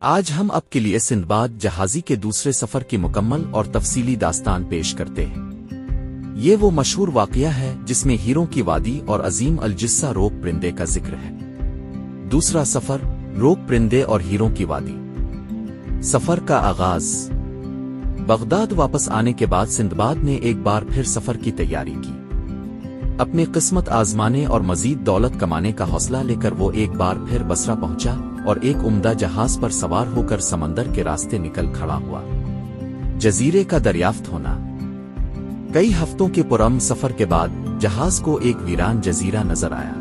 آج ہم آپ کے لیے سندباد جہازی کے دوسرے سفر کی مکمل اور تفصیلی داستان پیش کرتے ہیں۔ یہ وہ مشہور واقعہ ہے جس میں ہیروں کی وادی اور عظیم الجثہ روک پرندے کا ذکر ہے۔ دوسرا سفر، روک پرندے اور ہیروں کی وادی۔ سفر کا آغاز۔ بغداد واپس آنے کے بعد سندباد نے ایک بار پھر سفر کی تیاری کی۔ اپنی قسمت آزمانے اور مزید دولت کمانے کا حوصلہ لے کر وہ ایک بار پھر بصرہ پہنچا اور ایک عمدہ جہاز پر سوار ہو کر سمندر کے راستے نکل کھڑا ہوا۔ جزیرے کا دریافت ہونا۔ کئی ہفتوں کے پرامن سفر کے بعد جہاز کو ایک ویران جزیرہ نظر آیا۔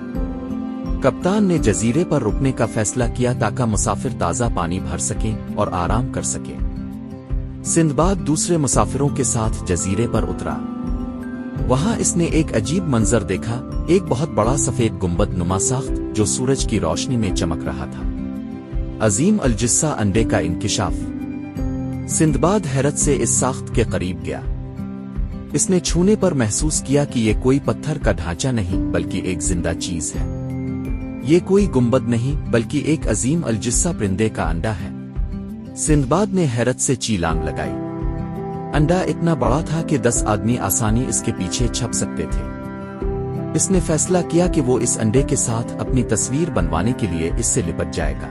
کپتان نے جزیرے پر رکنے کا فیصلہ کیا تاکہ مسافر تازہ پانی بھر سکیں اور آرام کر سکیں۔ سندباد دوسرے مسافروں کے ساتھ جزیرے پر اترا۔ وہاں اس نے ایک عجیب منظر دیکھا، ایک بہت بڑا سفید گنبد نما ساخت جو سورج کی روشنی میں چمک رہا تھا۔ عظیم الجثہ انڈے کا انکشاف۔ سندباد حیرت سے اس ساخت کے قریب گیا۔ اس نے چھونے پر محسوس کیا کہ یہ کوئی پتھر کا ڈھانچہ نہیں بلکہ ایک زندہ چیز ہے۔ یہ کوئی گنبد نہیں بلکہ ایک عظیم الجثہ پرندے کا انڈا ہے۔ سندباد نے حیرت سے چیلانگ لگائی۔ انڈا اتنا بڑا تھا کہ 10 آدمی آسانی اس کے پیچھے چھپ سکتے تھے۔ اس نے فیصلہ کیا کہ وہ اس انڈے کے ساتھ اپنی تصویر بنوانے کے لیے اس سے لپٹ جائے گا۔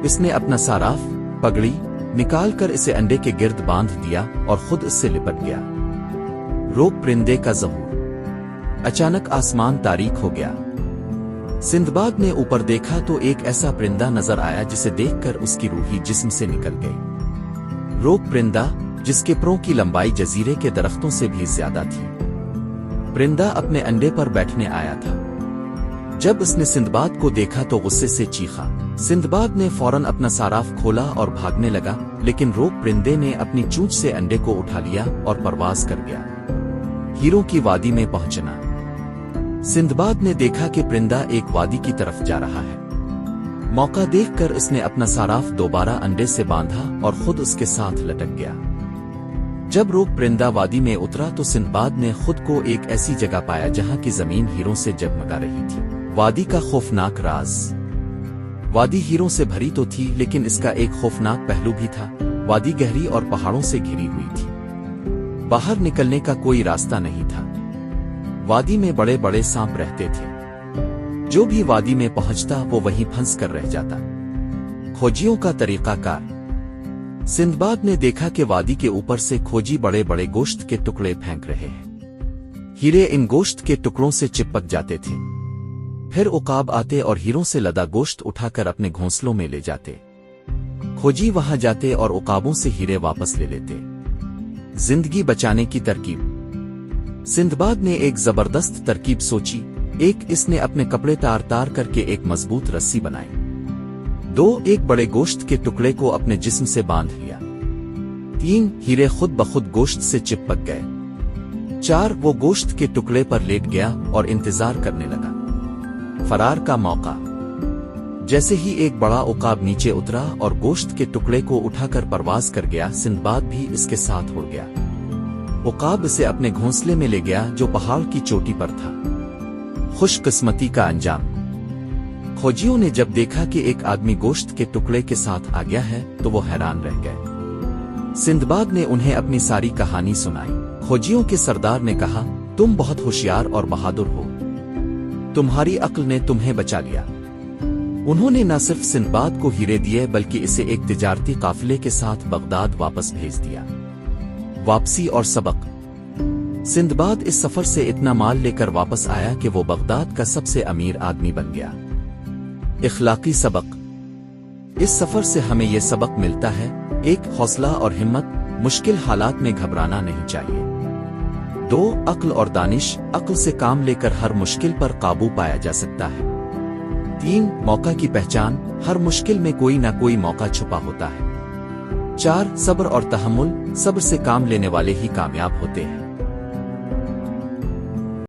اس نے اپنا صاراف، پگڑی نکال کر اسے انڈے کے گرد باندھ دیا اور خود اس سے لپٹ گیا۔ روک پرندے کا ظہور۔ اچانک آسمان تاریک ہو گیا۔ سندباد نے اوپر دیکھا تو ایک ایسا پرندہ نظر آیا جسے دیکھ کر اس کی روح جسم سے نکل گئی۔ روک پرندہ، جس کے پروں کی لمبائی جزیرے کے درختوں سے بھی زیادہ تھی۔ پرندہ اپنے انڈے پر بیٹھنے آیا تھا۔ جب اس نے سندباد کو دیکھا تو غصے سے چیخا۔ سندباد نے فوراً اپنا صاراف کھولا اور بھاگنے لگا، لیکن روک پرندے نے اپنی چونچ سے انڈے کو اٹھا لیا اور پرواز کر گیا۔ ہیروں کی وادی میں پہنچنا۔ سندباد نے دیکھا کہ پرندہ ایک وادی کی طرف جا رہا ہے۔ موقع دیکھ کر اس نے اپنا صاراف دوبارہ انڈے سے باندھا اور خود اس کے ساتھ لٹک گیا۔ جب روک پرندہ وادی میں اترا تو سندباد نے خود کو ایک ایسی جگہ پایا جہاں کی زمین ہیروں سے جگمگا رہی تھی۔ وادی کا خوفناک راز۔ وادی ہیروں سے بھری تو تھی لیکن اس کا ایک خوفناک پہلو بھی تھا۔ وادی گہری اور پہاڑوں سے گھری ہوئی تھی۔ باہر نکلنے کا کوئی راستہ نہیں تھا۔ وادی میں بڑے بڑے سانپ رہتے تھے۔ جو بھی وادی میں پہنچتا وہ وہیں پھنس کر رہ جاتا۔ کھوجیوں کا طریقہ کار۔ سندباد نے دیکھا کہ وادی کے اوپر سے کھوجی بڑے بڑے گوشت کے ٹکڑے پھینک رہے ہیں۔ ہیرے ان گوشت کے ٹکڑوں سے چپک جاتے تھے۔ پھر عقاب آتے اور ہیروں سے لدا گوشت اٹھا کر اپنے گھونسلوں میں لے جاتے۔ کھوجی وہاں جاتے اور عقابوں سے ہیرے واپس لے لیتے۔ زندگی بچانے کی ترکیب۔ سندباد نے ایک زبردست ترکیب سوچی۔ اس نے اپنے کپڑے تار تار کر کے ایک مضبوط رسی بنائی۔ 2 ایک بڑے گوشت کے ٹکڑے کو اپنے جسم سے باندھ لیا۔ 3 ہیرے خود بخود گوشت سے چپک گئے۔ 4 وہ گوشت کے ٹکڑے پر لیٹ گیا اور انتظار کرنے لگا۔ فرار کا موقع۔ جیسے ہی ایک بڑا عقاب نیچے اترا اور گوشت کے ٹکڑے کو اٹھا کر پرواز کر گیا، سندباد بھی اس کے ساتھ اڑ گیا۔ عقاب اسے اپنے گھونسلے میں لے گیا جو پہاڑ کی چوٹی پر تھا۔ خوش قسمتی کا انجام۔ کھوجیوں نے جب دیکھا کہ ایک آدمی گوشت کے ٹکڑے کے ساتھ آ گیا ہے تو وہ حیران رہ گئے۔ سندباد نے انہیں اپنی ساری کہانی سنائی۔ کھوجیوں کے سردار نے کہا، تم بہت ہوشیار اور بہادر ہو۔ تمہاری عقل نے تمہیں بچا لیا۔ انہوں نے نہ صرف سندباد کو ہیرے دیے بلکہ اسے ایک تجارتی قافلے کے ساتھ بغداد واپس بھیج دیا۔ واپسی اور سبق۔ سندباد اس سفر سے اتنا مال لے کر واپس آیا کہ وہ بغداد کا سب سے امیر آدمی بن گیا۔ اخلاقی سبق۔ اس سفر سے ہمیں یہ سبق ملتا ہے: 1 حوصلہ اور ہمت، مشکل حالات میں گھبرانا نہیں چاہیے۔ 2 عقل اور دانش، عقل سے کام لے کر ہر مشکل پر قابو پایا جا سکتا ہے۔ 3 موقع کی پہچان، ہر مشکل میں کوئی نہ کوئی موقع چھپا ہوتا ہے۔ 4 صبر اور تحمل، صبر سے کام لینے والے ہی کامیاب ہوتے ہیں۔